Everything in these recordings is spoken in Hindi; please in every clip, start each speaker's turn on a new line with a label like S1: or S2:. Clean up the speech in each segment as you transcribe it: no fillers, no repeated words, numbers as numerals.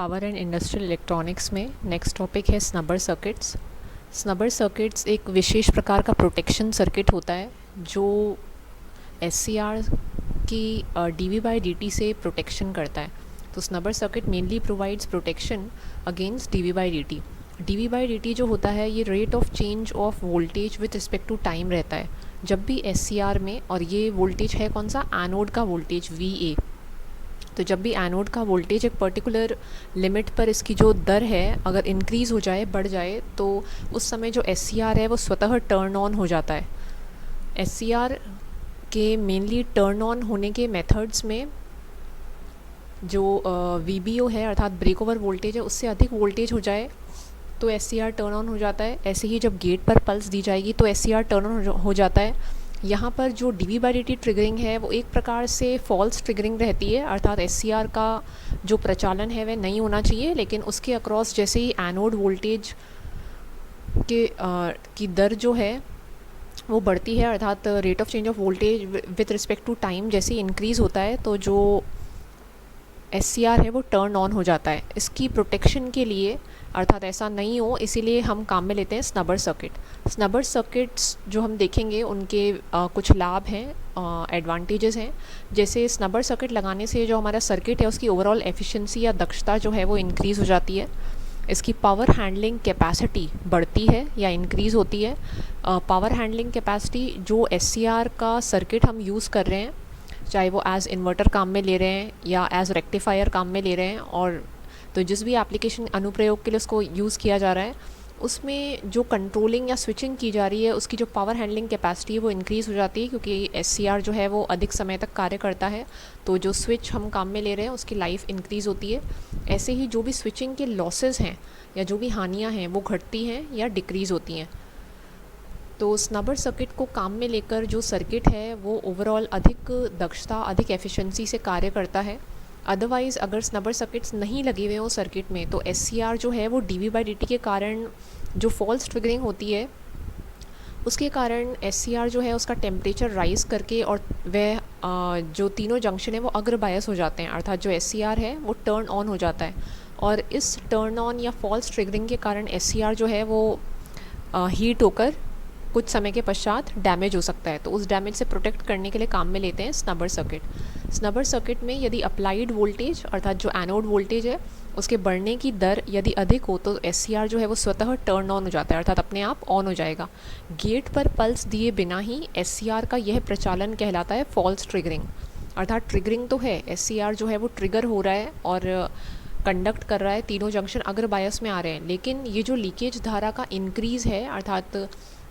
S1: पावर एंड इंडस्ट्रियल इलेक्ट्रॉनिक्स में नेक्स्ट टॉपिक है स्नबर सर्किट्स। स्नबर सर्किट्स एक विशेष प्रकार का प्रोटेक्शन सर्किट होता है जो एससीआर की डीवी बाई डीटी से प्रोटेक्शन करता है। तो snubber circuit mainly provides protection against DV by DT. DV by DT जो होता है ये rate of change of voltage with respect to time रहता है जब भी एससीआर में, और ये वोल्टेज है कौन सा, एनोड का वोल्टेज वी। तो जब भी एनोड का वोल्टेज एक पर्टिकुलर लिमिट पर इसकी जो दर है अगर इंक्रीज़ हो जाए, बढ़ जाए, तो उस समय जो एससीआर है वो स्वतः टर्न ऑन हो जाता है। एससीआर के मेनली टर्न ऑन होने के मेथड्स में जो वीबीओ है अर्थात ब्रेक ओवर वोल्टेज है उससे अधिक वोल्टेज हो जाए तो एससीआर टर्न ऑन हो जाता है। ऐसे ही जब गेट पर पल्स दी जाएगी तो एससीआर टर्न ऑन हो जाता है। यहाँ पर जो डीवी बाई डीटी ट्रिगरिंग है वो एक प्रकार से फॉल्स ट्रिगरिंग रहती है, अर्थात एससीआर का जो प्रचालन है वह नहीं होना चाहिए, लेकिन उसके अक्रॉस जैसे ही एनोड वोल्टेज की दर जो है वो बढ़ती है, अर्थात rate of change of voltage with respect to time जैसे इंक्रीज़ होता है तो जो एससीआर है वो टर्न ऑन हो जाता है। इसकी प्रोटेक्शन के लिए, अर्थात ऐसा नहीं हो इसीलिए हम काम में लेते हैं स्नबर सर्किट। स्नबर सर्किट्स जो हम देखेंगे उनके कुछ लाभ हैं, एडवांटेजेस हैं। जैसे स्नबर सर्किट लगाने से जो हमारा सर्किट है उसकी ओवरऑल एफिशिएंसी या दक्षता जो है वो इंक्रीज़ हो जाती है। इसकी पावर हैंडलिंग कैपेसिटी बढ़ती है या इंक्रीज़ होती है। पावर हैंडलिंग कैपेसिटी जो एससीआर का सर्किट हम यूज़ कर रहे हैं, चाहे वो एज़ इन्वर्टर काम में ले रहे हैं या एज़ रेक्टिफायर काम में ले रहे हैं, और तो जिस भी एप्लीकेशन अनुप्रयोग के लिए उसको यूज़ किया जा रहा है उसमें जो कंट्रोलिंग या स्विचिंग की जा रही है उसकी जो पावर हैंडलिंग कैपेसिटी है वो इंक्रीज़ हो जाती है, क्योंकि एससीआर जो है वो अधिक समय तक कार्य करता है तो जो स्विच हम काम में ले रहे हैं उसकी लाइफ इंक्रीज़ होती है। ऐसे ही जो भी स्विचिंग के लॉसेस हैं या जो भी हानियाँ हैं वो घटती हैं या डिक्रीज़ होती हैं। तो स्नबर सर्किट को काम में लेकर जो सर्किट है वो ओवरऑल अधिक दक्षता, अधिक एफिशिएंसी से कार्य करता है। अदरवाइज़ अगर स्नबर सर्किट्स नहीं लगे हुए हों सर्किट में तो एससीआर जो है वो डीवी बाई डीटी के कारण जो फॉल्स ट्रिगरिंग होती है उसके कारण एससीआर जो है उसका टेम्परेचर राइज़ करके और वह जो तीनों जंक्शन है वो अग्र बायस हो जाते हैं, अर्थात जो एससीआर है वो टर्न ऑन हो जाता है। और इस टर्न ऑन या फॉल्स ट्रिगरिंग के कारण एससीआर जो है वो हीट होकर कुछ समय के पश्चात डैमेज हो सकता है। तो उस डैमेज से प्रोटेक्ट करने के लिए काम में लेते हैं स्नबर सर्किट। स्नबर सर्किट में यदि अप्लाइड वोल्टेज अर्थात जो एनोड वोल्टेज है उसके बढ़ने की दर यदि अधिक हो तो एससीआर जो है वो स्वतः टर्न ऑन हो जाता है, अर्थात अपने आप ऑन हो जाएगा। गेट पर पल्स दिए बिना ही एससीआर का यह प्रचालन कहलाता है फॉल्स ट्रिगरिंग, अर्थात ट्रिगरिंग तो है, एससीआर जो है वो ट्रिगर हो रहा है और कंडक्ट कर रहा है, तीनों जंक्शन अग्र बायस में आ रहे हैं, लेकिन ये जो लीकेज धारा का इंक्रीज़ है, अर्थात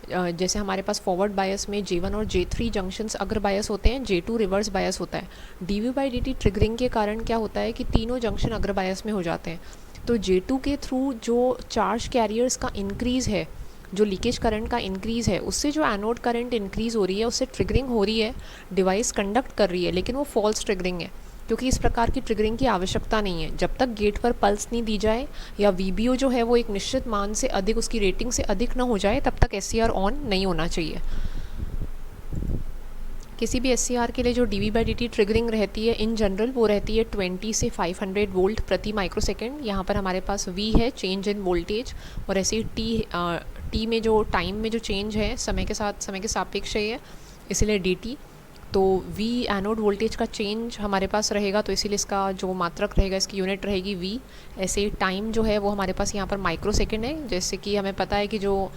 S1: जैसे हमारे पास फॉरवर्ड बायस में J1 और J3 जंक्शंस अग्र बायस होते हैं, J2 रिवर्स बायस होता है। डीवी बाई डीटी ट्रिगरिंग के कारण क्या होता है कि तीनों जंक्शन अग्र बायस में हो जाते हैं। तो J2 के थ्रू जो चार्ज कैरियर्स का इंक्रीज़ है, जो लीकेज करंट का इंक्रीज़ है, उससे जो एनोड करंट इंक्रीज़ हो रही है उससे ट्रिगरिंग हो रही है, डिवाइस कंडक्ट कर रही है, लेकिन वो फॉल्स ट्रिगरिंग है क्योंकि इस प्रकार की ट्रिगरिंग की आवश्यकता नहीं है। जब तक गेट पर पल्स नहीं दी जाए या वीबीओ जो है वो एक निश्चित मान से अधिक, उसकी रेटिंग से अधिक ना हो जाए, तब तक एससीआर ऑन नहीं होना चाहिए। किसी भी एससीआर के लिए जो डीवी बाई डीटी ट्रिगरिंग रहती है इन जनरल वो रहती है 20 से 500 वोल्ट प्रति माइक्रोसेकेंड। यहाँ पर हमारे पास वी है चेंज इन वोल्टेज, और ऐसे ही टी में जो टाइम में जो चेंज है समय के साथ, समय के सापेक्ष है, इसलिए डी। तो वी एनोड वोल्टेज का चेंज हमारे पास रहेगा तो इसीलिए इसका जो मात्रक रहेगा, इसकी यूनिट रहेगी वी। ऐसे टाइम जो है वो हमारे पास यहाँ पर माइक्रो सेकेंड है, जैसे कि हमें पता है कि जो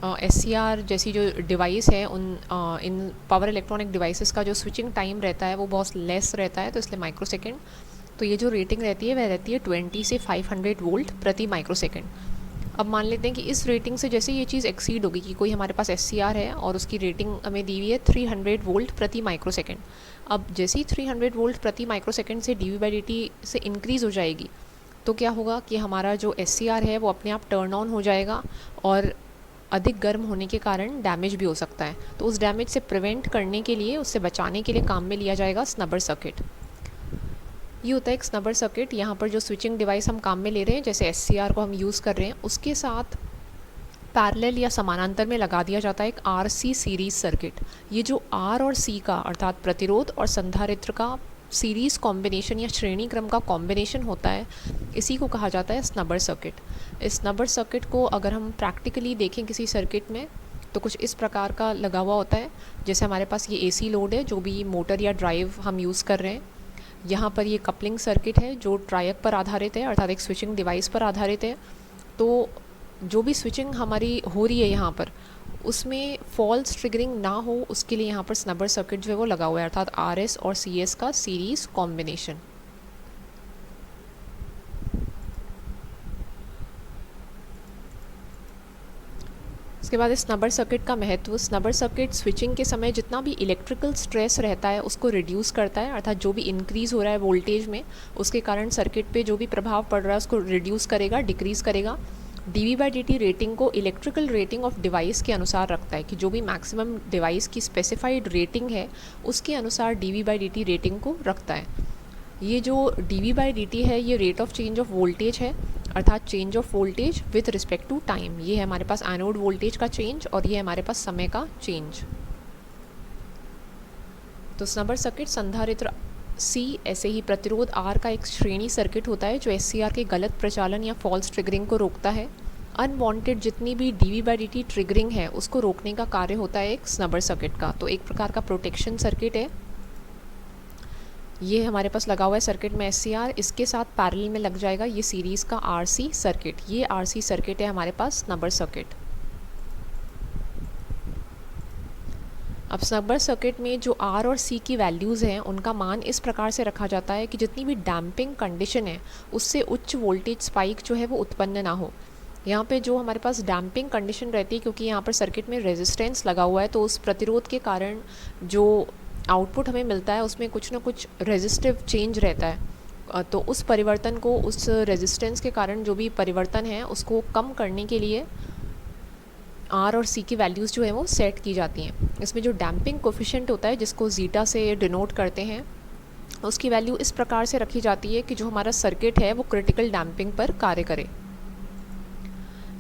S1: एससीआर जैसी जो डिवाइस है इन पावर इलेक्ट्रॉनिक डिवाइसेस का जो स्विचिंग टाइम रहता है वो बहुत लेस रहता है, तो इसलिए माइक्रो सेकेंड। तो ये जो रेटिंग रहती है वह रहती है 20 से 500 वोल्ट प्रति माइक्रो सेकेंड। अब मान लेते हैं कि इस रेटिंग से जैसे ये चीज़ एक्सीड होगी, कि कोई हमारे पास एससीआर है और उसकी रेटिंग हमें दी हुई है 300 वोल्ट प्रति माइक्रो सेकेंड। अब जैसे ही 300 वोल्ट प्रति माइक्रो सेकेंड से डीवी बाई डीटी से इंक्रीज़ हो जाएगी तो क्या होगा कि हमारा जो एससीआर है वो अपने आप टर्न ऑन हो जाएगा और अधिक गर्म होने के कारण डैमेज भी हो सकता है। तो उस डैमेज से प्रिवेंट करने के लिए, उससे बचाने के लिए काम में लिया जाएगा स्नबर सर्किट। ये होता है एक स्नबर सर्किट। यहाँ पर जो स्विचिंग डिवाइस हम काम में ले रहे हैं, जैसे एससीआर को हम यूज़ कर रहे हैं, उसके साथ पैरेलल या समानांतर में लगा दिया जाता है एक आरसी सीरीज़ सर्किट। ये जो आर और सी का अर्थात प्रतिरोध और संधारित्र का सीरीज़ कॉम्बिनेशन या श्रेणी क्रम का कॉम्बिनेशन होता है, इसी को कहा जाता है स्नबर सर्किट। इस स्नबर सर्किट को अगर हम प्रैक्टिकली देखें किसी सर्किट में तो कुछ इस प्रकार का लगा हुआ होता है। जैसे हमारे पास ये एसी लोड है, जो भी मोटर या ड्राइव हम यूज़ कर रहे हैं। यहाँ पर ये कपलिंग सर्किट है जो ट्रायक पर आधारित है, अर्थात एक स्विचिंग डिवाइस पर आधारित है। तो जो भी स्विचिंग हमारी हो रही है यहाँ पर, उसमें फॉल्स ट्रिगरिंग ना हो उसके लिए यहाँ पर स्नबर सर्किट जो है वो लगा हुआ है, अर्थात आरएस और सीएस का सीरीज़ कॉम्बिनेशन। इसके बाद इस स्नबर सर्किट का महत्व, स्नबर सर्किट स्विचिंग के समय जितना भी इलेक्ट्रिकल स्ट्रेस रहता है उसको रिड्यूस करता है, अर्थात जो भी इंक्रीज़ हो रहा है वोल्टेज में उसके कारण सर्किट पे जो भी प्रभाव पड़ रहा है उसको रिड्यूस करेगा, डिक्रीज़ करेगा। dV/dt रेटिंग को इलेक्ट्रिकल रेटिंग ऑफ डिवाइस के अनुसार रखता है कि जो भी मैक्सिमम डिवाइस की स्पेसिफाइड रेटिंग है उसके अनुसार dV/dt रेटिंग को रखता है। ये जो dV/dt है ये rate of change of voltage है, अर्थात change of voltage with respect to time. ये है हमारे पास एनोड वोल्टेज का चेंज और ये हमारे पास समय का चेंज। तो स्नबर सर्किट संधारित्र C ऐसे ही प्रतिरोध R का एक श्रेणी सर्किट होता है जो SCR के गलत प्रचालन या फॉल्स ट्रिगरिंग को रोकता है। अनवांटेड जितनी भी dV/dt ट्रिगरिंग है उसको रोकने का कार्य होता है एक स्नबर सर्किट का। तो एक प्रकार का प्रोटेक्शन सर्किट है। ये हमारे पास लगा हुआ है सर्किट में SCR, इसके साथ पैरेलल में लग जाएगा ये सीरीज़ का RC सर्किट। ये RC सर्किट है हमारे पास स्नबर सर्किट। अब स्नबर सर्किट में जो R और C की वैल्यूज़ हैं उनका मान इस प्रकार से रखा जाता है कि जितनी भी डैम्पिंग कंडीशन है उससे उच्च वोल्टेज स्पाइक जो है वो उत्पन्न ना हो। यहाँ पे जो हमारे पास डैम्पिंग कंडीशन रहती है, क्योंकि यहाँ पर सर्किट में रेजिस्टेंस लगा हुआ है तो उस प्रतिरोध के कारण जो आउटपुट हमें मिलता है उसमें कुछ ना कुछ रेजिस्टिव चेंज रहता है। तो उस परिवर्तन को, उस रेजिस्टेंस के कारण जो भी परिवर्तन है उसको कम करने के लिए R और C की वैल्यूज़ जो है वो सेट की जाती हैं। इसमें जो डैम्पिंग कोफिशिएंट होता है जिसको जीटा से डिनोट करते हैं, उसकी वैल्यू इस प्रकार से रखी जाती है कि जो हमारा सर्किट है वो क्रिटिकल डैम्पिंग पर कार्य करे।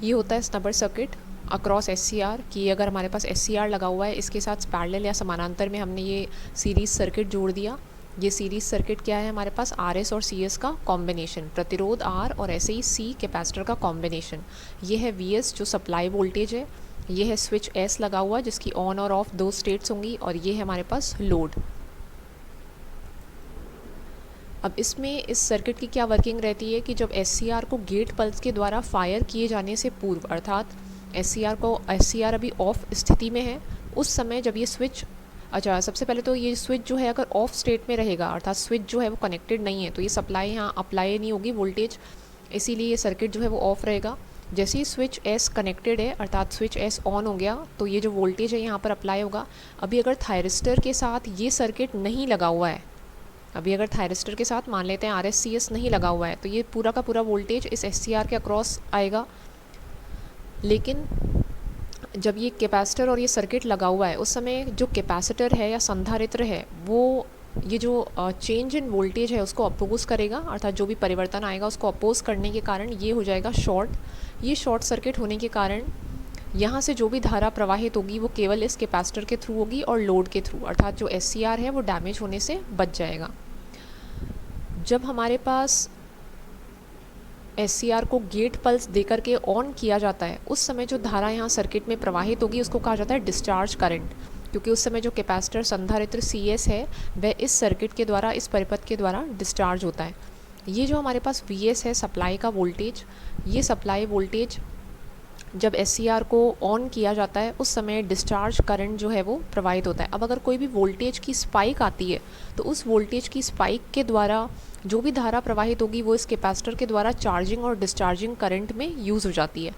S1: ये होता है स्नबर सर्किट अक्रॉस SCR कि अगर हमारे पास SCR लगा हुआ है, इसके साथ पैरेलल या समानांतर में हमने ये सीरीज़ सर्किट जोड़ दिया। ये सीरीज़ सर्किट क्या है, हमारे पास RS और CS का कॉम्बिनेशन, प्रतिरोध R और ऐसे ही C कैपेसिटर का कॉम्बिनेशन। ये है VS जो सप्लाई वोल्टेज है, ये है स्विच S लगा हुआ जिसकी ऑन और ऑफ दो स्टेट्स होंगी, और ये है हमारे पास लोड। अब इसमें इस सर्किट की क्या वर्किंग रहती है कि जब SCR को गेट पल्स के द्वारा फायर किए जाने से पूर्व, अर्थात SCR अभी ऑफ स्थिति में है, उस समय जब ये स्विच, अच्छा सबसे पहले तो ये स्विच जो है अगर ऑफ स्टेट में रहेगा, अर्थात स्विच जो है वो कनेक्टेड नहीं है, तो ये सप्लाई यहाँ अप्लाई नहीं होगी वोल्टेज, इसीलिए ये सर्किट जो है वो ऑफ रहेगा। जैसे ही स्विच S कनेक्टेड है, अर्थात स्विच S ऑन हो गया, तो ये जो वोल्टेज है यहाँ पर अप्लाई होगा। अभी अगर थायरिस्टर के साथ ये सर्किट नहीं लगा हुआ है, अभी अगर थायरिस्टर के साथ मान लेते हैं RS/CS नहीं लगा हुआ है, तो ये पूरा का पूरा वोल्टेज इस SCR के अक्रॉस आएगा। लेकिन जब ये कैपेसिटर और ये सर्किट लगा हुआ है, उस समय जो कैपेसिटर है या संधारित्र है वो ये जो चेंज इन वोल्टेज है उसको अपोज करेगा, अर्थात जो भी परिवर्तन आएगा उसको अपोज करने के कारण ये हो जाएगा शॉर्ट। ये शॉर्ट सर्किट होने के कारण यहाँ से जो भी धारा प्रवाहित होगी वो केवल इस कैपेसिटर के थ्रू होगी और लोड के थ्रू, अर्थात जो SCR है वो डैमेज होने से बच जाएगा। जब हमारे पास SCR को गेट पल्स देकर के ऑन किया जाता है, उस समय जो धारा यहाँ सर्किट में प्रवाहित होगी उसको कहा जाता है डिस्चार्ज करंट, क्योंकि उस समय जो कैपेसिटर संधारित्र CS है वह इस सर्किट के द्वारा, इस परिपथ के द्वारा डिस्चार्ज होता है। ये जो हमारे पास VS है सप्लाई का वोल्टेज, ये सप्लाई वोल्टेज जब SCR को ऑन किया जाता है उस समय डिस्चार्ज करंट जो है वो प्रवाहित होता है। अब अगर कोई भी वोल्टेज की स्पाइक आती है तो उस वोल्टेज की स्पाइक के द्वारा जो भी धारा प्रवाहित होगी वो इस कैपेसिटर के द्वारा चार्जिंग और डिस्चार्जिंग करंट में यूज़ हो जाती है।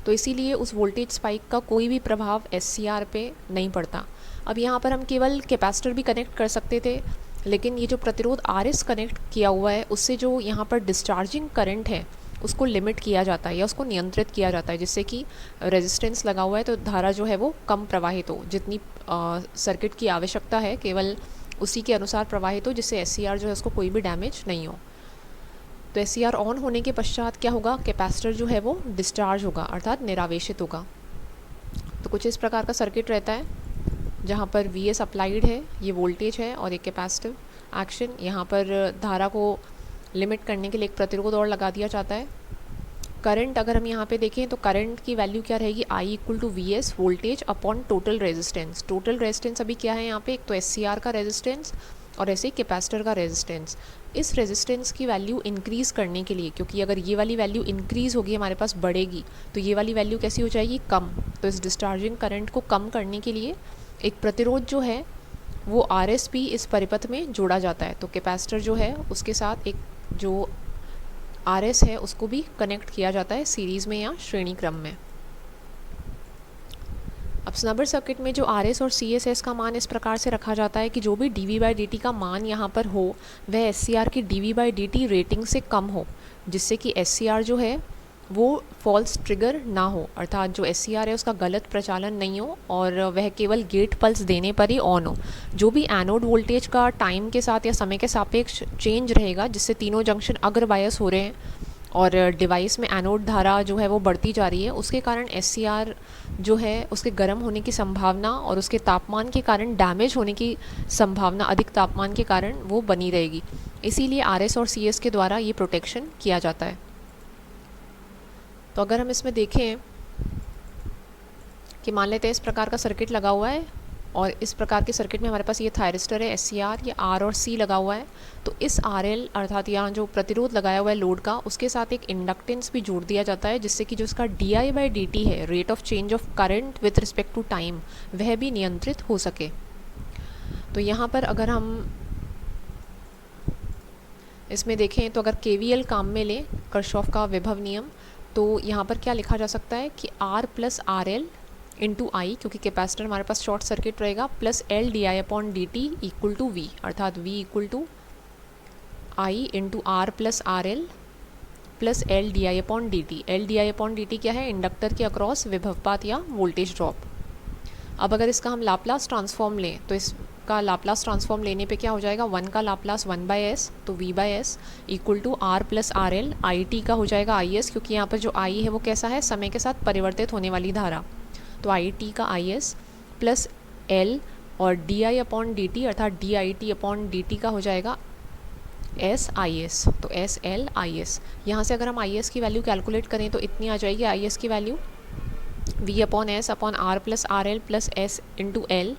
S1: तो इसीलिए उस वोल्टेज स्पाइक का कोई भी प्रभाव SCR पे नहीं पड़ता। अब यहाँ पर हम केवल कैपेसिटर भी कनेक्ट कर सकते थे, लेकिन ये जो प्रतिरोध RS कनेक्ट किया हुआ है उससे जो यहाँ पर डिस्चार्जिंग करंट है उसको लिमिट किया जाता है या उसको नियंत्रित किया जाता है, जिससे कि रेजिस्टेंस लगा हुआ है तो धारा जो है वो कम प्रवाहित हो, जितनी सर्किट की आवश्यकता है केवल उसी के अनुसार प्रवाहित हो, जिससे SCR जो है उसको कोई भी डैमेज नहीं हो। तो SCR ऑन होने के पश्चात क्या होगा, कैपेसिटर जो है वो डिस्चार्ज होगा, अर्थात निरावेशित होगा। तो कुछ इस प्रकार का सर्किट रहता है जहाँ पर VS अप्लाइड है, ये वोल्टेज है और एक कैपेसिटिव एक्शन, यहाँ पर धारा को लिमिट करने के लिए एक प्रतिरोध और लगा दिया जाता है। करंट अगर हम यहाँ पे देखें तो करंट की वैल्यू क्या रहेगी, I equal to V S voltage upon total resistance. Total resistance अभी क्या है यहाँ पे, एक तो एस सी आर का रेजिस्टेंस और ऐसे ही कैपेसिटर का रेजिस्टेंस। इस रेजिस्टेंस की वैल्यू इंक्रीज़ करने के लिए, क्योंकि अगर ये वाली वैल्यू इंक्रीज़ होगी हमारे पास बढ़ेगी, तो ये वाली वैल्यू कैसी हो जाएगी, कम। तो इस डिस्चार्जिंग करंट को कम करने के लिए एक प्रतिरोध जो है वो आर एस भी इस परिपथ में जोड़ा जाता है। तो कैपेसिटर जो है उसके साथ एक जो आर एस है उसको भी कनेक्ट किया जाता है सीरीज़ में या श्रेणी क्रम में। अब स्नबर सर्किट में जो आर एस और सी एस एस का मान इस प्रकार से रखा जाता है कि जो भी D V by D T का मान यहाँ पर हो वह एस सी आर की D V by D T rating से कम हो, जिससे कि एस सी आर जो है वो फॉल्स ट्रिगर ना हो, अर्थात जो एस सी आर है उसका गलत प्रचालन नहीं हो और वह केवल गेट पल्स देने पर ही ऑन हो। जो भी एनोड वोल्टेज का टाइम के साथ या समय के सापेक्ष चेंज रहेगा, जिससे तीनों जंक्शन अग्र बायस हो रहे हैं और डिवाइस में एनोड धारा जो है वो बढ़ती जा रही है, उसके कारण एस सी आर जो है उसके गर्म होने की संभावना और उसके तापमान के कारण डैमेज होने की संभावना, अधिक तापमान के कारण वो बनी रहेगी। इसीलिए आर एस और सी एस के द्वारा ये प्रोटेक्शन किया जाता है। तो अगर हम इसमें देखें कि मान लेते हैं इस प्रकार का सर्किट लगा हुआ है और इस प्रकार के सर्किट में हमारे पास ये थायरिस्टर है एस सी आर, ये आर और सी लगा हुआ है, तो इस आर एल अर्थात यहाँ जो प्रतिरोध लगाया हुआ है लोड का, उसके साथ एक इंडक्टेंस भी जोड़ दिया जाता है, जिससे कि जो इसका D I by D T है, rate of change of current with respect to time, वह भी नियंत्रित हो सके। तो यहाँ पर अगर हम इसमें देखें तो अगर के वी एल काम में लें, कर्शॉफ का विभव नियम, तो यहाँ पर क्या लिखा जा सकता है कि R plus R L into I, क्योंकि कैपेसिटर हमारे पास शॉर्ट सर्किट रहेगा, plus L D I upon D T equal to V, अर्थात V equal to I into R plus R L plus L D I upon D T. L D I upon D T क्या है, इंडक्टर के अक्रॉस विभवपात या वोल्टेज ड्रॉप। अब अगर इसका हम लाप्लास ट्रांसफॉर्म लें तो इसका लाप्लास ट्रांसफॉर्म लेने पे क्या हो जाएगा, 1 का लाप्लास 1 बाई एस, तो v by S equal to R plus R L, I T का हो जाएगा आई एस, क्योंकि यहाँ पर जो आई है वो कैसा है, समय के साथ परिवर्तित होने वाली धारा, तो आई टी का आई एस प्लस एल और D I upon D T अर्थात D I T upon D T का हो जाएगा एस आई एस, तो एस एल आई एस। यहाँ से अगर हम आई एस की वैल्यू कैलकुलेट करें तो इतनी आ जाएगी आई एस की value v upon S upon R plus R L plus S into L.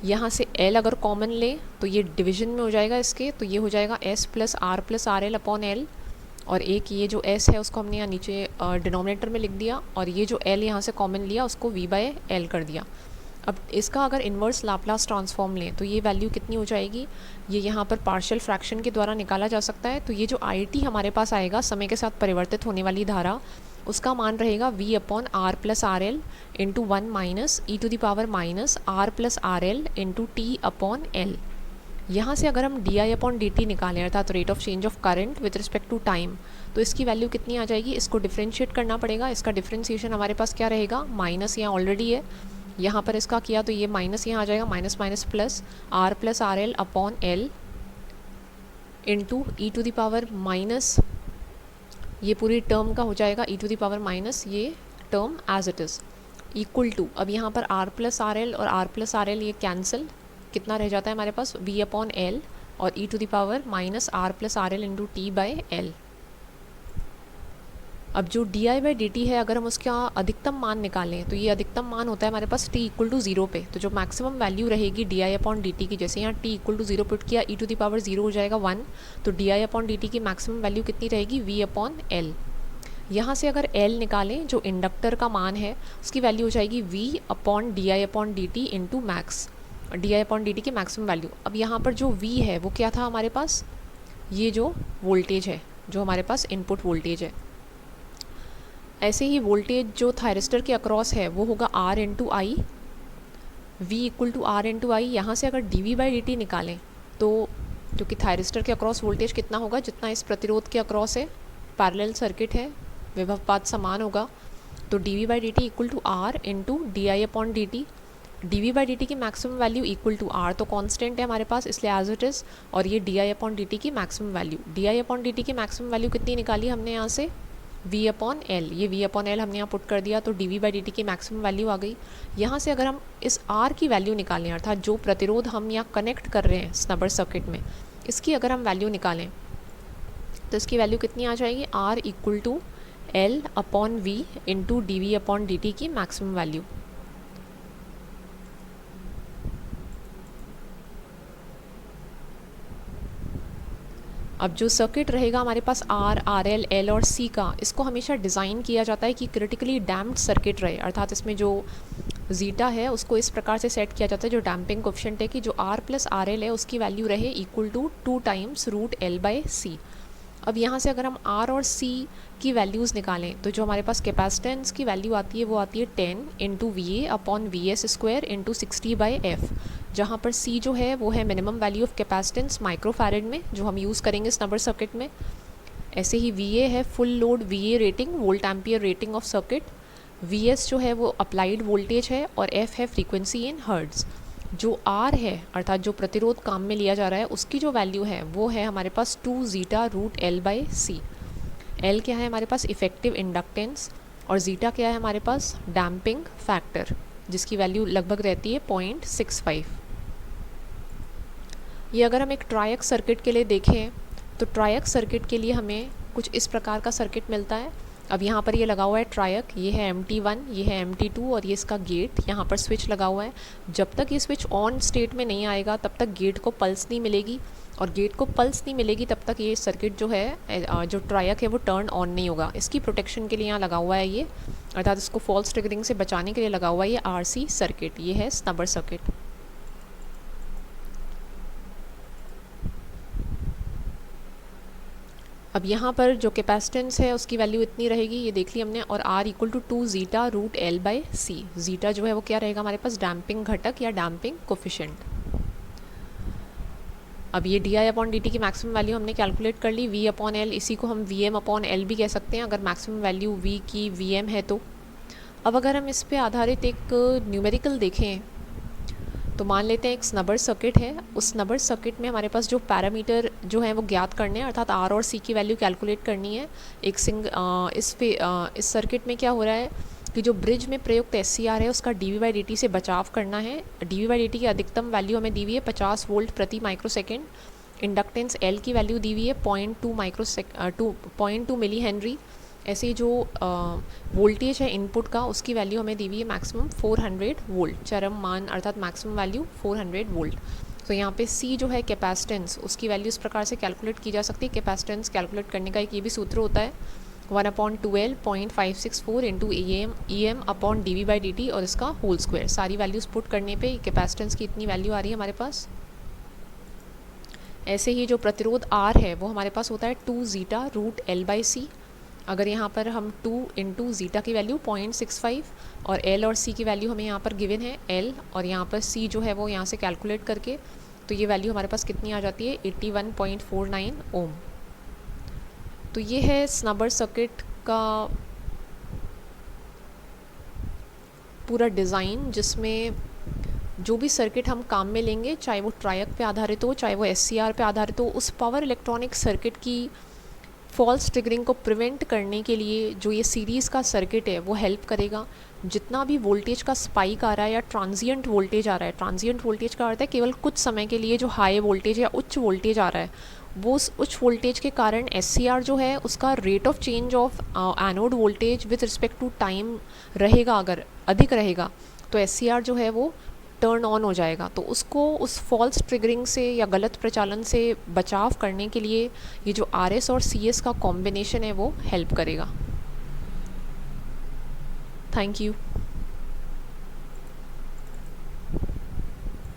S1: यहाँ से l अगर कॉमन ले तो ये डिवीजन में हो जाएगा इसके, तो ये हो जाएगा s plus R L upon L, और एक ये जो s है उसको हमने यहाँ नीचे डिनोमिनेटर में लिख दिया, और ये जो l यहाँ से कॉमन लिया उसको v बाय एल कर दिया। अब इसका अगर इन्वर्स लाप्लास ट्रांसफॉर्म लें तो ये वैल्यू कितनी हो जाएगी, ये यहाँ पर पार्शियल फ्रैक्शन के द्वारा निकाला जा सकता है। तो ये जो आई टी हमारे पास आएगा, समय के साथ परिवर्तित होने वाली धारा, उसका मान रहेगा v upon R plus R L into 1 minus E to the power minus R plus R L into T upon L. यहाँ से अगर हम D I upon D T निकालें अर्थात rate of change of current with respect to time, तो इसकी वैल्यू कितनी आ जाएगी, इसको डिफ्रेंशिएट करना पड़ेगा। इसका डिफ्रेंशिएशन हमारे पास क्या रहेगा, माइनस यहाँ ऑलरेडी है, यहाँ पर इसका किया तो ये माइनस यहाँ आ जाएगा, minus minus plus R L upon L into e to the power minus, ये पूरी टर्म का हो जाएगा e to the power minus ये term as it is equal to, अब यहाँ पर आर प्लस आर एल और आर प्लस आर एल ये कैंसिल, कितना रह जाता है हमारे पास v अपॉन एल और E to the power minus R plus R L into T by L. अब जो D I by D T है, अगर हम उसका अधिकतम मान निकालें तो ये अधिकतम मान होता है हमारे पास t इक्वल टू 0 पे, तो जो मैक्सिमम वैल्यू रहेगी D I upon D T की, जैसे यहाँ t इक्वल टू 0 पुट किया, ई टू द पावर 0 हो जाएगा 1, तो D I upon D T की मैक्सिमम वैल्यू कितनी रहेगी, v अपॉन एल। यहाँ से अगर l निकालें, जो इंडक्टर का मान है उसकी वैल्यू हो जाएगी v upon D I upon D T into max, D I upon D T की मैक्सिमम वैल्यू। अब यहाँ पर जो v है वो क्या था हमारे पास, ये जो वोल्टेज है, जो हमारे पास इनपुट वोल्टेज है। ऐसे ही वोल्टेज जो थायरिस्टर के अक्रॉस है वो होगा R into I, V equal to R into I. यहाँ से अगर D V by D T निकालें तो क्योंकि थायरिस्टर के अक्रॉस वोल्टेज कितना होगा, जितना इस प्रतिरोध के अक्रॉस है, पैरेलल सर्किट है, विभवपात समान होगा, तो D V by D T equal to R into D I upon D T. D V by D T की maximum value equal to R, तो कांस्टेंट है हमारे पास इसलिए एज इट इज़, और ये D I upon D T की maximum value, D I upon D T की मैक्सिमम वैल्यू कितनी निकाली हमने यहाँ से v अपॉन एल, ये v अपॉन एल हमने यहाँ पुट कर दिया, तो dv बाई dt की मैक्सिमम वैल्यू आ गई। यहाँ से अगर हम इस r की वैल्यू निकालें, अर्थात जो प्रतिरोध हम यहाँ कनेक्ट कर रहे हैं स्नबर सर्किट में, इसकी अगर हम वैल्यू निकालें तो इसकी वैल्यू कितनी आ जाएगी, r equal to L upon V into D V upon D T की मैक्सिमम वैल्यू। अब जो सर्किट रहेगा हमारे पास आर, आर एल, एल और सी का, इसको हमेशा डिज़ाइन किया जाता है कि क्रिटिकली डैम्प्ड सर्किट रहे, अर्थात इसमें जो जीटा है उसको इस प्रकार से सेट किया जाता है, जो डैम्पिंग कोफिशिएंट है, कि जो आर प्लस आर एल है उसकी वैल्यू रहे equal to 2 times root L by C. अब यहाँ से अगर हम R और C की वैल्यूज़ निकालें तो जो हमारे पास कैपेसिटेंस की वैल्यू आती है वो आती है 10 into V A upon V S square into 60 by F, जहाँ पर C जो है वो है minimum value of capacitance microfarad में, जो हम यूज़ करेंगे स्नबर सर्किट में। ऐसे ही वी ए है full load V A rating, volt ampere rating of circuit. V S जो है वो अप्लाइड वोल्टेज है और एफ है फ्रीक्वेंसी इन हर्ट्ज़। जो आर है अर्थात जो प्रतिरोध काम में लिया जा रहा है उसकी जो वैल्यू है वो है हमारे पास 2 zeta root L by C. L क्या है हमारे पास, इफ़ेक्टिव इंडक्टेंस, और ज़ीटा क्या है हमारे पास, डैम्पिंग फैक्टर, जिसकी वैल्यू लगभग रहती है 0.65। ये अगर हम एक ट्रायक सर्किट के लिए देखें तो ट्रायक सर्किट के लिए हमें कुछ इस प्रकार का सर्किट मिलता है। अब यहाँ पर ये लगा हुआ है ट्रायक, ये है MT1, ये है MT2 और ये इसका गेट, यहाँ पर स्विच लगा हुआ है। जब तक ये स्विच ऑन स्टेट में नहीं आएगा तब तक गेट को पल्स नहीं मिलेगी, और गेट को पल्स नहीं मिलेगी तब तक ये सर्किट जो है, जो ट्रायक है वो टर्न ऑन नहीं होगा। इसकी प्रोटेक्शन के लिए यहाँ लगा हुआ है ये, अर्थात इसको फॉल्स ट्रिगरिंग से बचाने के लिए लगा हुआ है ये RC सर्किट, ये है स्नबर सर्किट। अब यहाँ पर जो कैपेसिटेंस है उसकी वैल्यू इतनी रहेगी, ये देख ली हमने, और R equal to 2 zeta root L by C. Zeta जो है वो क्या रहेगा हमारे पास, डैम्पिंग घटक या डैम्पिंग कोफिशिएंट। अब ये D I upon D T की मैक्सिमम वैल्यू हमने कैलकुलेट कर ली, V अपॉन एल, इसी को हम वी एम अपॉन एल भी कह सकते हैं अगर मैक्सिमम वैल्यू V की VM है तो। अब अगर हम इस पर आधारित एक न्यूमेरिकल देखें तो मान लेते हैं एक स्नबर सर्किट है, उस स्नबर सर्किट में हमारे पास जो पैरामीटर जो है वो ज्ञात करने हैं, अर्थात R और C की वैल्यू कैलकुलेट करनी है। एक इस सर्किट में क्या हो रहा है कि जो ब्रिज में प्रयुक्त SCR है उसका dV बाई dt से बचाव करना है। dV बाई dt की अधिकतम वैल्यू हमें दी हुई है 50 वोल्ट प्रति माइक्रोसेकेंड। इंडक्टेंस L की वैल्यू दी हुई है 0.2 मिली हेनरी। ऐसे ही जो वोल्टेज है इनपुट का उसकी वैल्यू हमें दी हुई है मैक्सिमम 400 वोल्ट, चरम मान अर्थात मैक्सिमम वैल्यू 400 वोल्ट। तो यहाँ पे C जो है कैपेसिटेंस, उसकी वैल्यू इस प्रकार से कैलकुलेट की जा सकती है। कैपेसिटेंस कैलकुलेट करने का एक ये भी सूत्र होता है 1/12 0.564 into EM upon dV by dt और इसका होल स्क्वायर। सारी वैल्यूज़ पुट करने पे कैपेसिटेंस की इतनी वैल्यू आ रही है हमारे पास। ऐसे ही जो प्रतिरोध R है वो हमारे पास होता है 2 ज़ीटा रूट एल बाई सी। अगर यहाँ पर हम 2 इंटू ज़ीटा की वैल्यू 0.65 और L और C की वैल्यू हमें यहाँ पर गिवन है L और यहाँ पर C जो है वो यहाँ से कैलकुलेट करके, तो ये वैल्यू हमारे पास कितनी आ जाती है 81.49 ओम। तो ये है स्नबर सर्किट का पूरा डिज़ाइन, जिसमें जो भी सर्किट हम काम में लेंगे, चाहे वो ट्रायक पे आधारित हो चाहे वो SCR पे आधारित हो, उस पावर इलेक्ट्रॉनिक सर्किट की फॉल्स ट्रिगरिंग को प्रिवेंट करने के लिए जो ये सीरीज़ का सर्किट है वो हेल्प करेगा। जितना भी वोल्टेज का स्पाइक आ रहा है या ट्रांजिएंट वोल्टेज आ रहा है, ट्रांजिएंट वोल्टेज का अर्थ है केवल कुछ समय के लिए जो हाई वोल्टेज या उच्च वोल्टेज आ रहा है, वो उस उच्च वोल्टेज के कारण SCR जो है उसका rate of change of anode voltage with respect to time रहेगा, अगर अधिक रहेगा तो SCR जो है वो टर्न ऑन हो जाएगा। तो उसको उस फॉल्स ट्रिगरिंग से या गलत प्रचालन से बचाव करने के लिए ये जो RS और CS का कॉम्बिनेशन है वो हेल्प करेगा। Thank you.